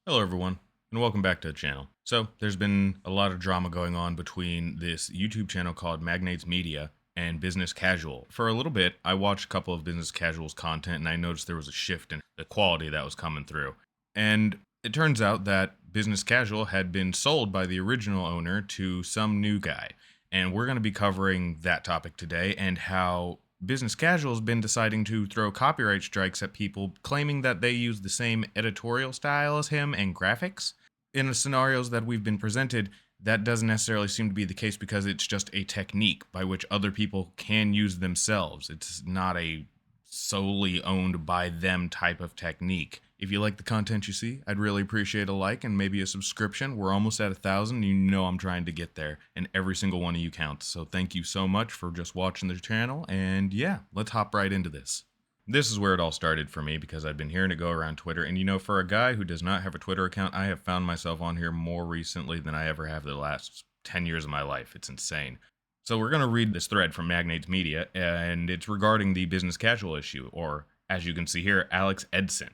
Hello everyone, and welcome back to the channel. So, there's been a lot of drama going on between this YouTube channel called Magnates Media and Business Casual. For a little bit, I watched a couple of Business Casual's content and I noticed there was a shift in the quality that was coming through. And it turns out that Business Casual had been sold by the original owner to some new guy. And we're going to be covering that topic today and how Business Casual has been deciding to throw copyright strikes at people claiming that they use the same editorial style as him and graphics. In the scenarios that we've been presented, that doesn't necessarily seem to be the case because it's just a technique by which other people can use themselves. It's not a solely owned by them type of technique. If you like the content you see, I'd really appreciate a like and maybe a subscription. We're almost at 1,000. You know I'm trying to get there, and every single one of you counts. So thank you so much for just watching the channel, and yeah, let's hop right into this. This is where it all started for me because I've been hearing it go around Twitter, and for a guy who does not have a Twitter account, I have found myself on here more recently than I ever have the last 10 years of my life. It's insane. So we're going to read this thread from Magnates Media, and it's regarding the Business Casual issue, or as you can see here, Alex Edson.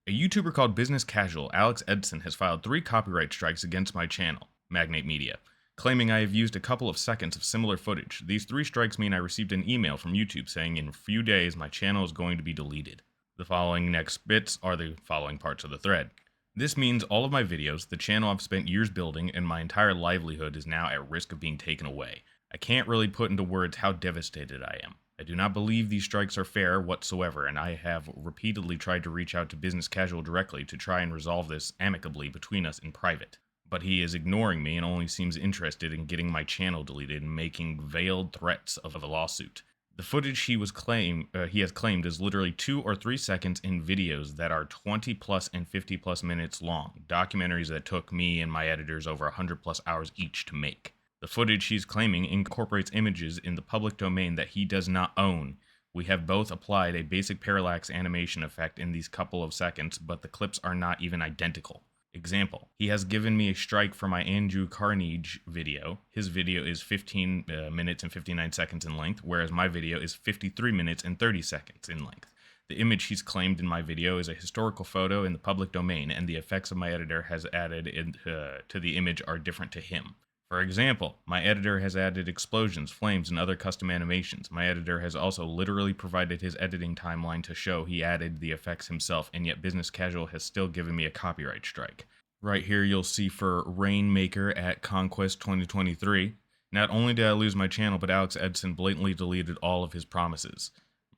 A YouTuber called Business Casual, Alex Edson, has filed 3 copyright strikes against my channel, Magnate Media, claiming I have used a couple of seconds of similar footage. These 3 strikes mean I received an email from YouTube saying in a few days my channel is going to be deleted. The following next bits are the following parts of the thread. This means all of my videos, the channel I've spent years building, and my entire livelihood is now at risk of being taken away. I can't really put into words how devastated I am. I do not believe these strikes are fair whatsoever, and I have repeatedly tried to reach out to Business Casual directly to try and resolve this amicably between us in private. But he is ignoring me and only seems interested in getting my channel deleted and making veiled threats of a lawsuit. The footage he has claimed is literally 2 or 3 seconds in videos that are 20 plus and 50 plus minutes long, documentaries that took me and my editors over 100 plus hours each to make. The footage he's claiming incorporates images in the public domain that he does not own. We have both applied a basic parallax animation effect in these couple of seconds, but the clips are not even identical. Example, he has given me a strike for my Andrew Carnegie video. His video is 15 minutes and 59 seconds in length, whereas my video is 53 minutes and 30 seconds in length. The image he's claimed in my video is a historical photo in the public domain, and the effects of my editor has added to the image are different to him. For example, my editor has added explosions, flames, and other custom animations. My editor has also literally provided his editing timeline to show he added the effects himself, and yet Business Casual has still given me a copyright strike. Right here you'll see for Rainmaker at Conquest 2023. Not only did I lose my channel, but Alex Edson blatantly deleted all of his promises.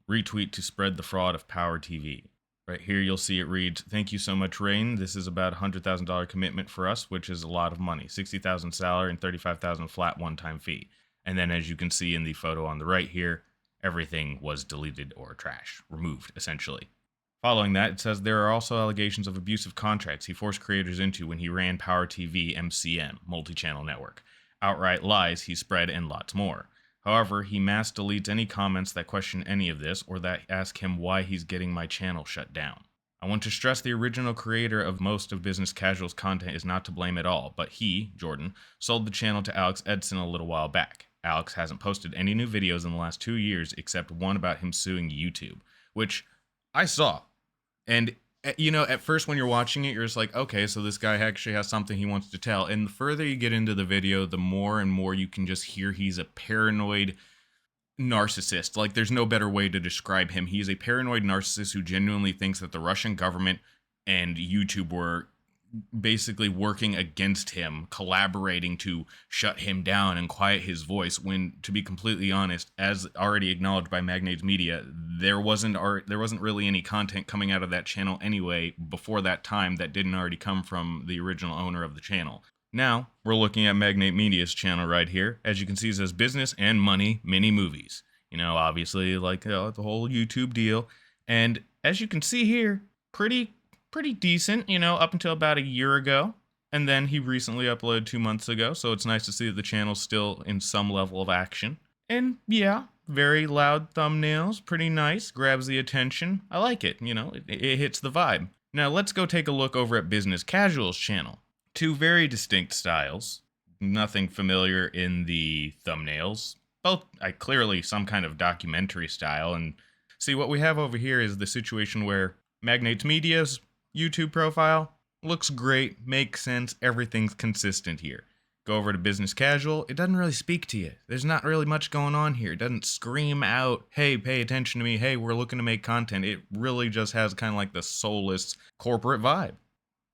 Retweet to spread the fraud of Power TV. Right here you'll see it reads, "Thank you so much, Rain. This is about a $100,000 commitment for us, which is a lot of money. $60,000 salary and $35,000 flat one-time fee." And then as you can see in the photo on the right here, everything was deleted or trash, removed, essentially. Following that, it says there are also allegations of abusive contracts he forced creators into when he ran Power TV MCN, multi-channel network. Outright lies he spread and lots more. However, he mass deletes any comments that question any of this or that ask him why he's getting my channel shut down. I want to stress the original creator of most of Business Casual's content is not to blame at all, but he, Jordan, sold the channel to Alex Edson a little while back. Alex hasn't posted any new videos in the last 2 years except one about him suing YouTube, which I saw. And at first when you're watching it, you're just like, okay, so this guy actually has something he wants to tell. And the further you get into the video, the more and more you can just hear he's a paranoid narcissist. Like, there's no better way to describe him. He is a paranoid narcissist who genuinely thinks that the Russian government and YouTube were basically working against him, collaborating to shut him down and quiet his voice, when, to be completely honest, as already acknowledged by Magnates Media, there wasn't really any content coming out of that channel anyway before that time that didn't already come from the original owner of the channel. Now, we're looking at Magnate Media's channel right here. As you can see, it says business and money, mini movies. Obviously, like the whole YouTube deal. And as you can see here, pretty decent, up until about a year ago. And then he recently uploaded 2 months ago, so it's nice to see that the channel's still in some level of action. And yeah, very loud thumbnails, pretty nice, grabs the attention. I like it, it hits the vibe. Now let's go take a look over at Business Casual's channel. 2 very distinct styles, nothing familiar in the thumbnails. Both clearly some kind of documentary style. And see, what we have over here is the situation where Magnates Media's YouTube profile Looks great, makes sense, everything's consistent here. Go over to business casual, it doesn't really speak to you. There's not really much going on here. It doesn't scream out, hey, pay attention to me, hey, we're looking to make content. It really just has kind of like the soulless corporate vibe.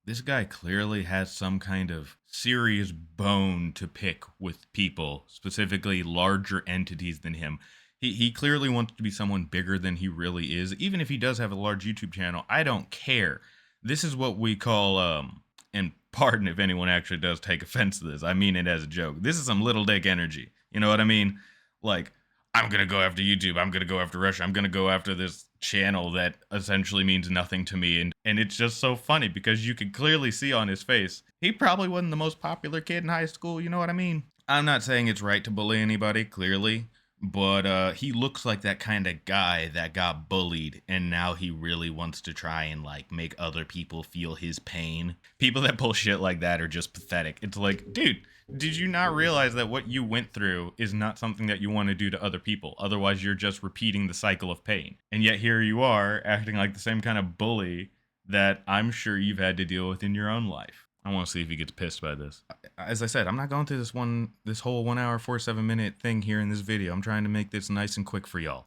This guy clearly has some kind of serious bone to pick with people, specifically larger entities than him. He clearly wants to be someone bigger than he really is. Even if he does have a large YouTube channel, I don't care. This is what we call, and pardon if anyone actually does take offense to this, I mean it as a joke. This is some little dick energy. You know what I mean? Like, I'm gonna go after YouTube. I'm gonna go after Russia. I'm gonna go after this channel that essentially means nothing to me. And it's just so funny because you can clearly see on his face, he probably wasn't the most popular kid in high school. You know what I mean? I'm not saying it's right to bully anybody, clearly. But he looks like that kind of guy that got bullied and now he really wants to try and like make other people feel his pain. People that pull shit like that are just pathetic. It's like, dude, did you not realize that what you went through is not something that you want to do to other people? Otherwise, you're just repeating the cycle of pain. And yet here you are acting like the same kind of bully that I'm sure you've had to deal with in your own life. I want to see if he gets pissed by this. As I said, I'm not going through this whole 1 hour, 47 minute thing here in this video. I'm trying to make this nice and quick for y'all.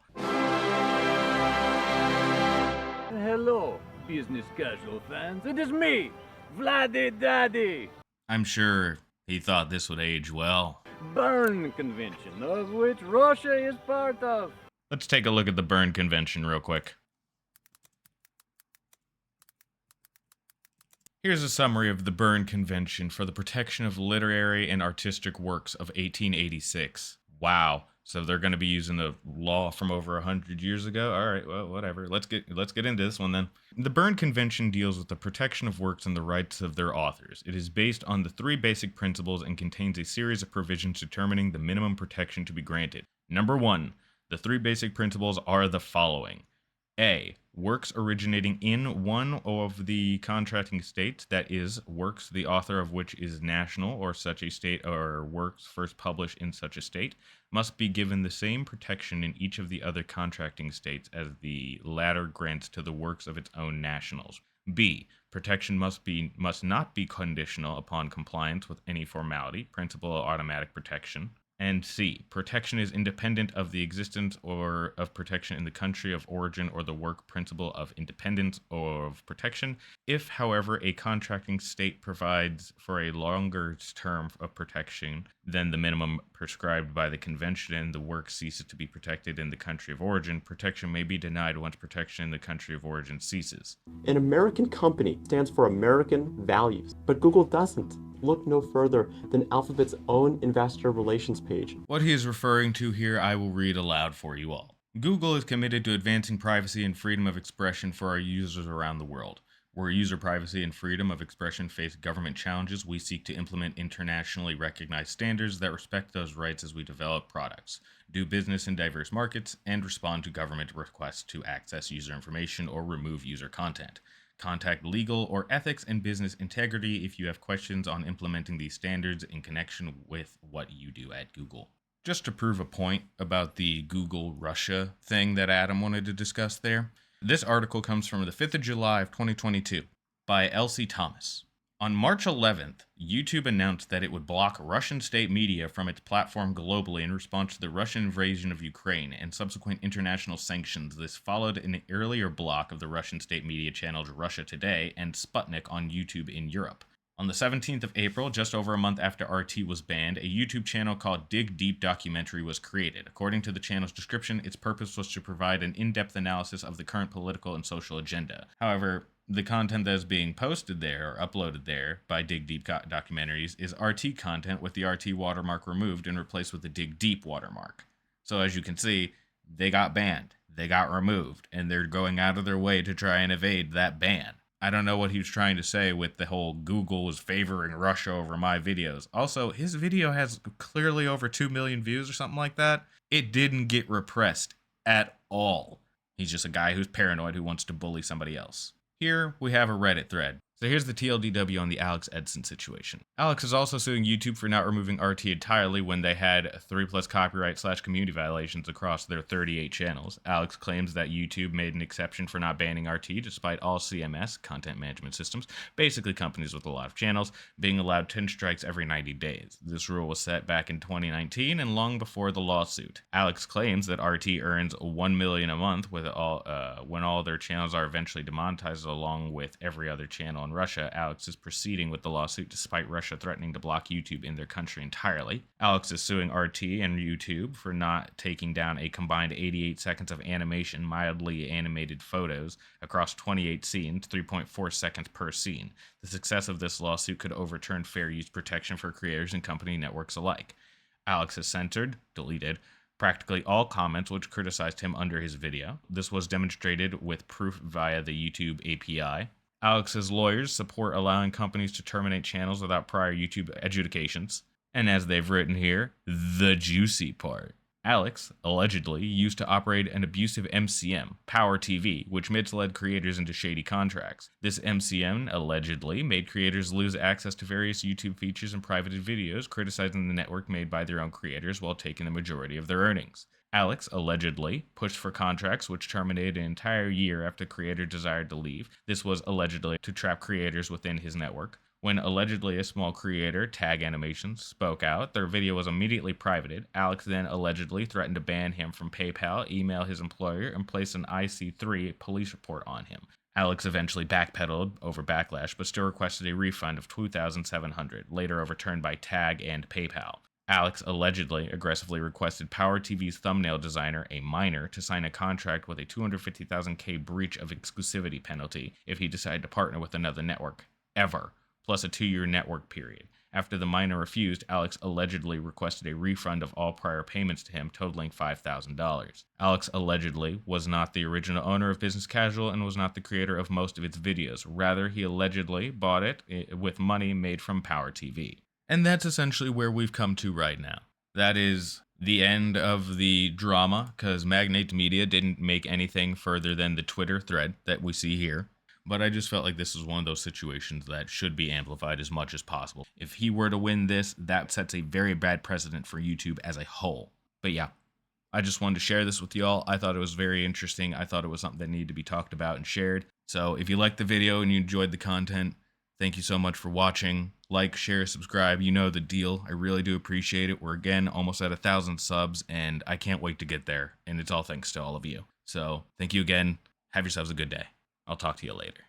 Hello, business casual fans. It is me, Vladdy Daddy. I'm sure he thought this would age well. Bern Convention, of which Russia is part of. Let's take a look at the Bern Convention real quick. Here's a summary of the Bern Convention for the Protection of Literary and Artistic Works of 1886. Wow. So they're going to be using the law from over 100 years ago? All right, well, whatever. Let's get into this one then. The Bern Convention deals with the protection of works and the rights of their authors. It is based on the 3 basic principles and contains a series of provisions determining the minimum protection to be granted. Number 1, the 3 basic principles are the following. A. Works originating in one of the contracting states, that is, works the author of which is national or such a state, or works first published in such a state, must be given the same protection in each of the other contracting states as the latter grants to the works of its own nationals. B. Protection must not be conditional upon compliance with any formality, principle of automatic protection. And C. Protection is independent of the existence or of protection in the country of origin or the work principle of independence or of protection. If, however, a contracting state provides for a longer term of protection than the minimum prescribed by the convention and the work ceases to be protected in the country of origin, protection may be denied once protection in the country of origin ceases. An American company stands for American values, but Google doesn't. Look no further than Alphabet's own investor relations page. What he is referring to here, I will read aloud for you all. Google is committed to advancing privacy and freedom of expression for our users around the world. Where user privacy and freedom of expression face government challenges, we seek to implement internationally recognized standards that respect those rights as we develop products, do business in diverse markets, and respond to government requests to access user information or remove user content. Contact legal or ethics and business integrity if you have questions on implementing these standards in connection with what you do at Google. Just to prove a point about the Google Russia thing that Adam wanted to discuss there, this article comes from the 5th of July of 2022 by Elsie Thomas. On March 11th, YouTube announced that it would block Russian state media from its platform globally in response to the Russian invasion of Ukraine and subsequent international sanctions. This followed an earlier block of the Russian state media channels Russia Today and Sputnik on YouTube in Europe. On the 17th of April, just over a month after RT was banned, a YouTube channel called Dig Deep Documentary was created. According to the channel's description, its purpose was to provide an in-depth analysis of the current political and social agenda. However, the content that is being posted there or uploaded there by Dig Deep Documentaries is RT content with the RT watermark removed and replaced with the Dig Deep watermark. So as you can see, they got banned, they got removed, and they're going out of their way to try and evade that ban. I don't know what he was trying to say with the whole Google was favoring Russia over my videos. Also, his video has clearly over 2 million views or something like that. It didn't get repressed at all. He's just a guy who's paranoid who wants to bully somebody else. Here we have a Reddit thread. So here's the TLDW on the Alex Edson situation. Alex is also suing YouTube for not removing RT entirely when they had 3+ copyright/community violations across their 38 channels. Alex claims that YouTube made an exception for not banning RT despite all CMS, content management systems, basically companies with a lot of channels, being allowed 10 strikes every 90 days. This rule was set back in 2019 and long before the lawsuit. Alex claims that RT earns $1 million a month when all their channels are eventually demonetized along with every other channel in Russia. Alex is proceeding with the lawsuit despite Russia threatening to block YouTube in their country entirely. Alex is suing RT and YouTube for not taking down a combined 88 seconds of animation, mildly animated photos, across 28 scenes, 3.4 seconds per scene. The success of this lawsuit could overturn fair use protection for creators and company networks alike. Alex has censored, deleted, practically all comments which criticized him under his video. This was demonstrated with proof via the YouTube API. Alex's lawyers support allowing companies to terminate channels without prior YouTube adjudications. And as they've written here, the juicy part. Alex, allegedly, used to operate an abusive MCM, Power TV, which misled creators into shady contracts. This MCM allegedly made creators lose access to various YouTube features and privated videos, criticizing the network made by their own creators while taking the majority of their earnings. Alex allegedly pushed for contracts which terminated an entire year after the creator desired to leave. This was allegedly to trap creators within his network. When allegedly a small creator, Tag Animations, spoke out, their video was immediately privated. Alex then allegedly threatened to ban him from PayPal, email his employer, and place an IC3 police report on him. Alex eventually backpedaled over backlash, but still requested a refund of $2,700, later overturned by Tag and PayPal. Alex allegedly aggressively requested Power TV's thumbnail designer, a minor, to sign a contract with a $250,000 breach of exclusivity penalty if he decided to partner with another network, ever, plus a 2-year network period. After the minor refused, Alex allegedly requested a refund of all prior payments to him, totaling $5,000. Alex allegedly was not the original owner of Business Casual and was not the creator of most of its videos. Rather, he allegedly bought it with money made from Power TV. And that's essentially where we've come to right now. That is the end of the drama, because Magnate Media didn't make anything further than the Twitter thread that we see here. But I just felt like this was one of those situations that should be amplified as much as possible. If he were to win this, that sets a very bad precedent for YouTube as a whole. But yeah, I just wanted to share this with y'all. I thought it was very interesting. I thought it was something that needed to be talked about and shared. So if you liked the video and you enjoyed the content, thank you so much for watching. Like, share, subscribe. You know the deal. I really do appreciate it. We're again almost at 1,000 subs, and I can't wait to get there. And it's all thanks to all of you. So thank you again. Have yourselves a good day. I'll talk to you later.